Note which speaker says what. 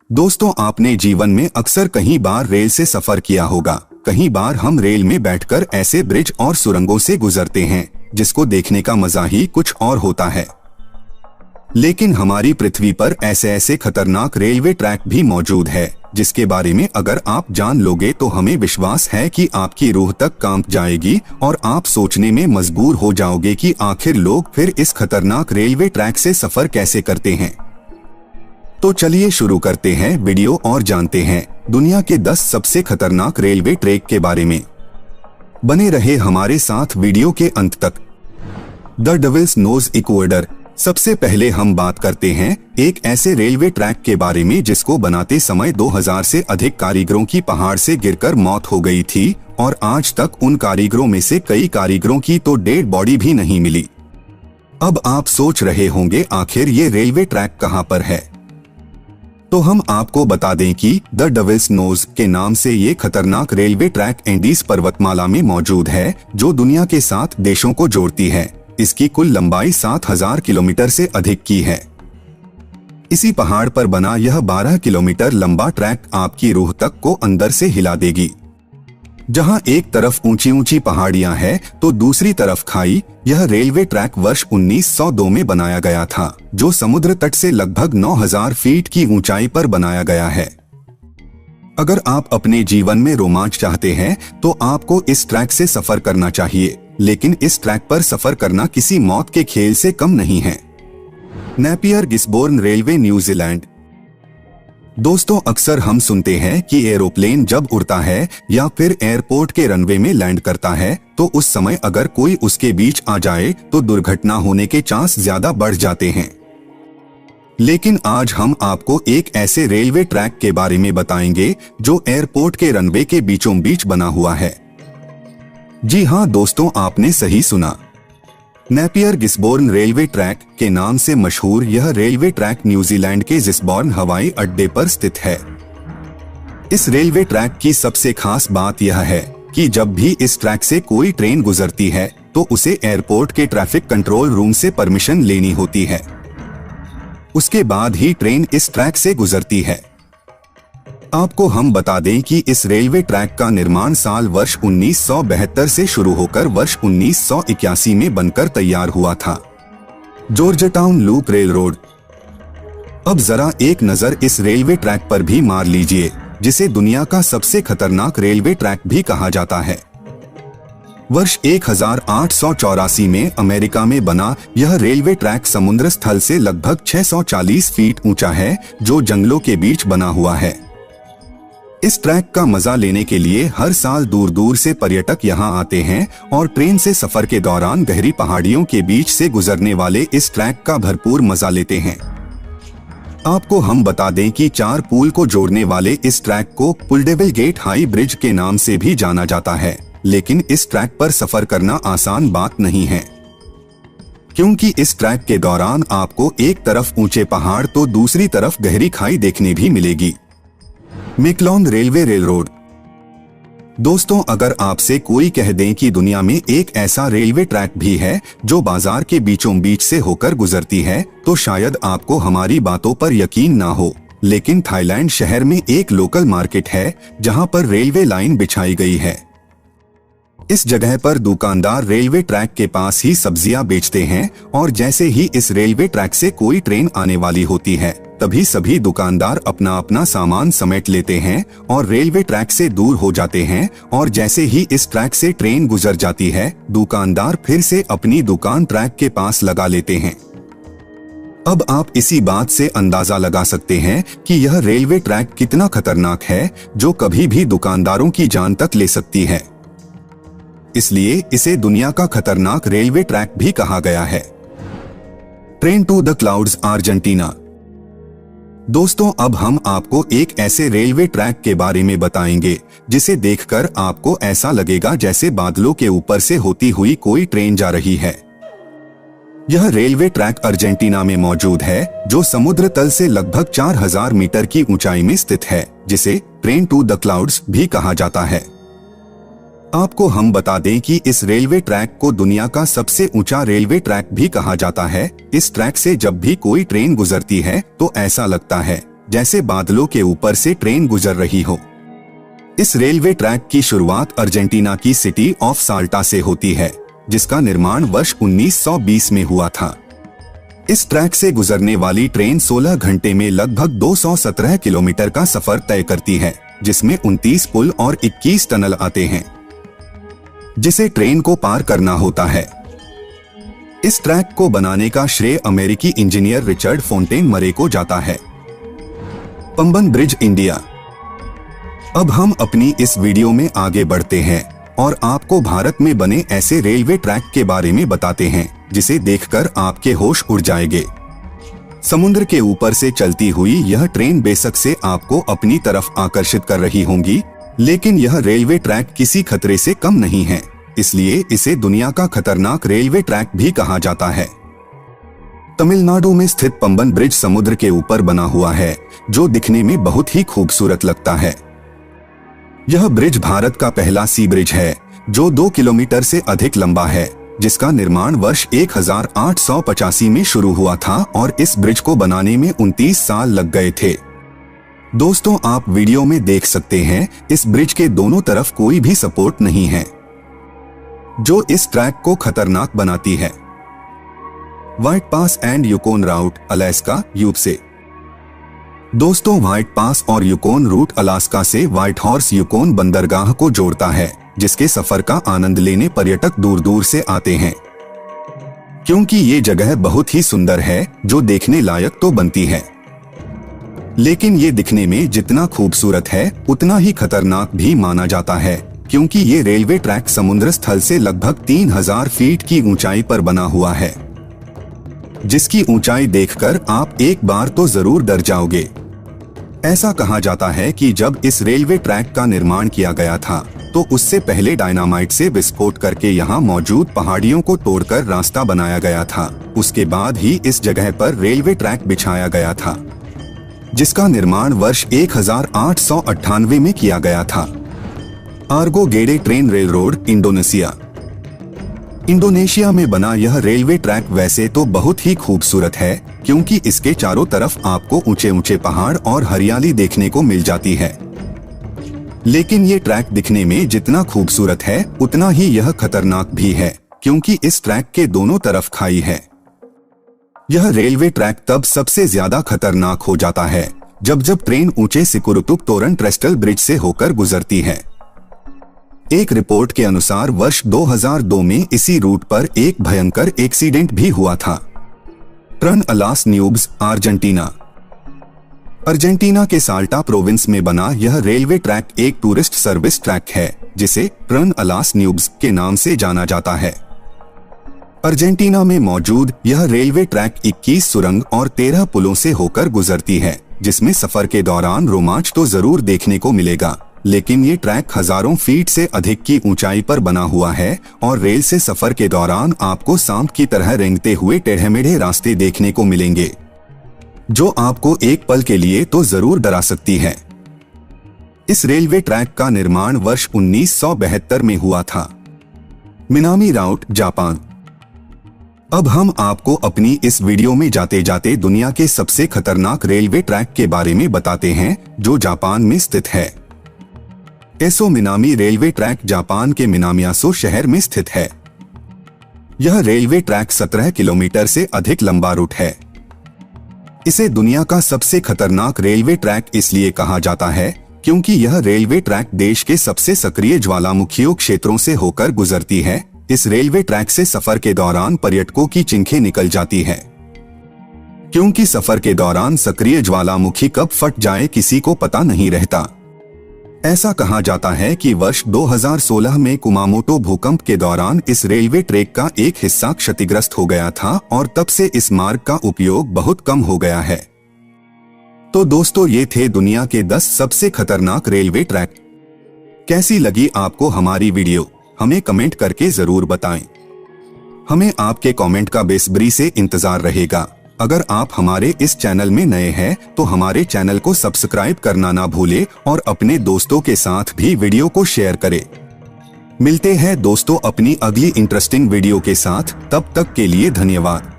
Speaker 1: दोस्तों, आपने जीवन में अक्सर कई बार रेल से सफर किया होगा। कई बार हम रेल में बैठकर ऐसे ब्रिज और सुरंगों से गुजरते हैं जिसको देखने का मजा ही कुछ और होता है। लेकिन हमारी पृथ्वी पर ऐसे ऐसे खतरनाक रेलवे ट्रैक भी मौजूद है जिसके बारे में अगर आप जान लोगे तो हमें विश्वास है कि आपकी रूह तक कांप जाएगी और आप सोचने में मजबूर हो जाओगे कि आखिर लोग फिर इस खतरनाक रेलवे ट्रैक से सफर कैसे करते हैं। तो चलिए शुरू करते हैं वीडियो और जानते हैं दुनिया के 10 सबसे खतरनाक रेलवे ट्रैक के बारे में। बने रहे हमारे साथ वीडियो के अंत तक। The devil's nose Ecuador. सबसे पहले हम बात करते हैं एक ऐसे रेलवे ट्रैक के बारे में जिसको बनाते समय 2000 से अधिक कारीगरों की पहाड़ से गिरकर मौत हो गई थी और आज तक उन कारीगरों में से कई कारीगरों की तो डेड बॉडी भी नहीं मिली। अब आप सोच रहे होंगे आखिर ये रेलवे ट्रैक कहां पर है। तो हम आपको बता दें कि द डेविल्स नोज के नाम से ये खतरनाक रेलवे ट्रैक एंडीज पर्वतमाला में मौजूद है जो दुनिया के 7 देशों को जोड़ती है। इसकी कुल लंबाई 7000 किलोमीटर से अधिक की है। इसी पहाड़ पर बना यह 12 किलोमीटर लंबा ट्रैक आपकी रूह तक को अंदर से हिला देगी। जहां एक तरफ ऊंची ऊंची पहाड़ियां हैं तो दूसरी तरफ खाई। यह रेलवे ट्रैक वर्ष 1902 में बनाया गया था जो समुद्र तट से लगभग 9000 फीट की ऊंचाई पर बनाया गया है। अगर आप अपने जीवन में रोमांच चाहते हैं तो आपको इस ट्रैक से सफर करना चाहिए, लेकिन इस ट्रैक पर सफर करना किसी मौत के खेल से कम नहीं है। Napier Gisborne railway New Zealand. दोस्तों, अक्सर हम सुनते हैं कि एरोप्लेन जब उड़ता है या फिर एयरपोर्ट के रनवे में लैंड करता है तो उस समय अगर कोई उसके बीच आ जाए तो दुर्घटना होने के चांस ज्यादा बढ़ जाते हैं। लेकिन आज हम आपको एक ऐसे रेलवे ट्रैक के बारे में बताएंगे जो एयरपोर्ट के रनवे के बीचों बीच बना हुआ है। जी हाँ दोस्तों, आपने सही सुना। नेपियर गिसबोर्न रेलवे ट्रैक के नाम से मशहूर यह रेलवे ट्रैक न्यूजीलैंड के गिसबोर्न हवाई अड्डे पर स्थित है। इस रेलवे ट्रैक की सबसे खास बात यह है कि जब भी इस ट्रैक से कोई ट्रेन गुजरती है तो उसे एयरपोर्ट के ट्रैफिक कंट्रोल रूम से परमिशन लेनी होती है। उसके बाद ही ट्रेन इस ट्रैक से गुजरती है। आपको हम बता दें कि इस रेलवे ट्रैक का निर्माण साल वर्ष 1972 से शुरू होकर वर्ष 1981 में बनकर तैयार हुआ था। Georgetown loop rail road. अब जरा एक नजर इस रेलवे ट्रैक पर भी मार लीजिए जिसे दुनिया का सबसे खतरनाक रेलवे ट्रैक भी कहा जाता है। वर्ष 1884 में अमेरिका में बना यह रेलवे ट्रैक समुद्र स्थल से लगभग 640 फीट ऊंचा है जो जंगलों के बीच बना हुआ है। इस ट्रैक का मजा लेने के लिए हर साल दूर दूर से पर्यटक यहां आते हैं और ट्रेन से सफर के दौरान गहरी पहाड़ियों के बीच से गुजरने वाले इस ट्रैक का भरपूर मजा लेते हैं। आपको हम बता दें कि 4 पुल को जोड़ने वाले इस ट्रैक को पुलडेविल गेट हाई ब्रिज के नाम से भी जाना जाता है। लेकिन इस ट्रैक पर सफर करना आसान बात नहीं है, क्योंकि इस ट्रैक के दौरान आपको एक तरफ ऊंचे पहाड़ तो दूसरी तरफ गहरी खाई देखने भी मिलेगी। मैकलोन रेलवे रेल रोड। दोस्तों, अगर आपसे कोई कह दें कि दुनिया में एक ऐसा रेलवे ट्रैक भी है जो बाजार के बीचों बीच से होकर गुजरती है तो शायद आपको हमारी बातों पर यकीन ना हो। लेकिन थाईलैंड शहर में एक लोकल मार्केट है जहां पर रेलवे लाइन बिछाई गई है। इस जगह पर दुकानदार रेलवे ट्रैक के पास ही सब्जियां बेचते हैं और जैसे ही इस रेलवे ट्रैक से कोई ट्रेन आने वाली होती है तभी सभी दुकानदार अपना अपना सामान समेट लेते हैं और रेलवे ट्रैक से दूर हो जाते हैं। और जैसे ही इस ट्रैक से ट्रेन गुजर जाती है दुकानदार फिर से अपनी दुकान ट्रैक के पास लगा लेते हैं। अब आप इसी बात से अंदाजा लगा सकते हैं कि यह रेलवे ट्रैक कितना खतरनाक है जो कभी भी दुकानदारों की जान तक ले सकती है। इसलिए इसे दुनिया का खतरनाक रेलवे ट्रैक भी कहा गया है। Train to the clouds Argentina. दोस्तों, अब हम आपको एक ऐसे रेलवे ट्रैक के बारे में बताएंगे जिसे देखकर आपको ऐसा लगेगा जैसे बादलों के ऊपर से होती हुई कोई ट्रेन जा रही है। यह रेलवे ट्रैक अर्जेंटीना में मौजूद है जो समुद्र तल से लगभग 4000 मीटर की ऊंचाई में स्थित है, जिसे ट्रेन टू द क्लाउड्स भी कहा जाता है। आपको हम बता दें कि इस रेलवे ट्रैक को दुनिया का सबसे ऊंचा रेलवे ट्रैक भी कहा जाता है। इस ट्रैक से जब भी कोई ट्रेन गुजरती है तो ऐसा लगता है जैसे बादलों के ऊपर से ट्रेन गुजर रही हो। इस रेलवे ट्रैक की शुरुआत अर्जेंटीना की सिटी ऑफ साल्टा से होती है, जिसका निर्माण वर्ष 1920 में हुआ था। इस ट्रैक से गुजरने वाली ट्रेन 16 घंटे में लगभग 217 किलोमीटर का सफर तय करती है, जिसमें 29 पुल और 21 टनल आते हैं, जिसे ट्रेन को पार करना होता है। इस ट्रैक को बनाने का श्रेय अमेरिकी इंजीनियर रिचर्ड फोंटेन मरे को जाता है। Pamban bridge India. अब हम अपनी इस वीडियो में आगे बढ़ते हैं और आपको भारत में बने ऐसे रेलवे ट्रैक के बारे में बताते हैं जिसे देखकर आपके होश उड़ जाएंगे। समुद्र के ऊपर से चलती हुई यह ट्रेन बेशक से आपको अपनी तरफ आकर्षित कर रही होंगी, लेकिन यह रेलवे ट्रैक किसी खतरे से कम नहीं है, इसलिए इसे दुनिया का खतरनाक रेलवे ट्रैक भी कहा जाता है। तमिलनाडु में स्थित पंबन ब्रिज समुद्र के ऊपर बना हुआ है, जो दिखने में बहुत ही खूबसूरत लगता है। यह ब्रिज भारत का पहला सी ब्रिज है जो 2 किलोमीटर से अधिक लंबा है, जिसका निर्माण वर्ष 1885 में शुरू हुआ था और इस ब्रिज को बनाने में 29 साल लग गए थे। दोस्तों, आप वीडियो में देख सकते हैं, इस ब्रिज के दोनों तरफ कोई भी सपोर्ट नहीं है, जो इस ट्रैक को खतरनाक बनाती है। White pass and Yukon route, Alaska, USA. दोस्तों, व्हाइट पास और यूकोन रूट अलास्का से व्हाइट हॉर्स यूकोन बंदरगाह को जोड़ता है, जिसके सफर का आनंद लेने पर्यटक दूर दूर से आते हैं। क्योंकि ये जगह बहुत ही सुंदर है, जो देखने लायक तो बनती है, लेकिन ये दिखने में जितना खूबसूरत है उतना ही खतरनाक भी माना जाता है, क्योंकि ये रेलवे ट्रैक समुद्र स्थल से लगभग 3000 फीट की ऊंचाई पर बना हुआ है, जिसकी ऊंचाई देखकर आप एक बार तो जरूर डर जाओगे। ऐसा कहा जाता है कि जब इस रेलवे ट्रैक का निर्माण किया गया था, तो उससे पहले डायनामाइट से विस्फोट करके यहाँ मौजूद पहाड़ियों को तोड़कर रास्ता बनाया गया था। उसके बाद ही इस जगह पर रेलवे ट्रैक बिछाया गया था, जिसका निर्माण वर्ष 1898 में किया गया था। Ergo Gede train railroad, Indonesia. Indonesia में बना यह रेलवे ट्रैक वैसे तो बहुत ही खूबसूरत है, क्योंकि इसके चारों तरफ आपको ऊंचे ऊंचे पहाड़ और हरियाली देखने को मिल जाती है। लेकिन ये ट्रैक दिखने में जितना खूबसूरत है उतना ही यह खतरनाक भी है, क्योंकि इस ट्रैक के दोनों तरफ खाई है। यह रेलवे ट्रैक तब सबसे ज्यादा खतरनाक हो जाता है जब ट्रेन ऊंचे सिकुरुतुक तोरन ट्रेस्टल ब्रिज से होकर गुजरती है। एक रिपोर्ट के अनुसार वर्ष 2002 में इसी रूट पर एक भयंकर एक्सीडेंट भी हुआ था। Tren a las Nubes, Argentina. Argentina के साल्टा प्रोविंस में बना यह रेलवे ट्रैक एक टूरिस्ट सर्विस ट्रैक है, जिसे ट्रन अलास न्यूब्स के नाम से जाना जाता है। अर्जेंटीना में मौजूद यह रेलवे ट्रैक 21 सुरंग और 13 पुलों से होकर गुजरती है, जिसमें सफर के दौरान रोमांच तो जरूर देखने को मिलेगा, लेकिन ये ट्रैक हजारों फीट से अधिक की ऊंचाई पर बना हुआ है और रेल से सफर के दौरान आपको सांप की तरह रेंगते हुए टेढ़े-मेढ़े रास्ते देखने को मिलेंगे, जो आपको एक पल के लिए तो जरूर डरा सकती है। इस रेलवे ट्रैक का निर्माण वर्ष 1972 में हुआ था। मिनामी राउट, जापान। अब हम आपको अपनी इस वीडियो में जाते जाते दुनिया के सबसे खतरनाक रेलवे ट्रैक के बारे में बताते हैं, जो जापान में स्थित है। एसो मिनामी रेलवे ट्रैक जापान के मिनामियासो शहर में स्थित है। यह रेलवे ट्रैक 17 किलोमीटर से अधिक लंबा रूट है। इसे दुनिया का सबसे खतरनाक रेलवे ट्रैक इसलिए कहा जाता है क्योंकि यह रेलवे ट्रैक देश के सबसे सक्रिय ज्वालामुखियों क्षेत्रों से होकर गुजरती है। इस रेलवे ट्रैक से सफर के दौरान पर्यटकों की चिंखें निकल जाती है, क्योंकि सफर के दौरान सक्रिय ज्वालामुखी कब फट जाए किसी को पता नहीं रहता। ऐसा कहा जाता है कि वर्ष 2016 में कुमामोटो भूकंप के दौरान इस रेलवे ट्रैक का एक हिस्सा क्षतिग्रस्त हो गया था और तब से इस मार्ग का उपयोग बहुत कम हो गया है। तो दोस्तों, ये थे दुनिया के 10 सबसे खतरनाक रेलवे ट्रैक। कैसी लगी आपको हमारी वीडियो, हमें कमेंट करके जरूर बताएं। हमें आपके कमेंट का बेसब्री से इंतजार रहेगा। अगर आप हमारे इस चैनल में नए हैं तो हमारे चैनल को सब्सक्राइब करना ना भूले और अपने दोस्तों के साथ भी वीडियो को शेयर करें। मिलते हैं दोस्तों अपनी अगली इंटरेस्टिंग वीडियो के साथ, तब तक के लिए धन्यवाद।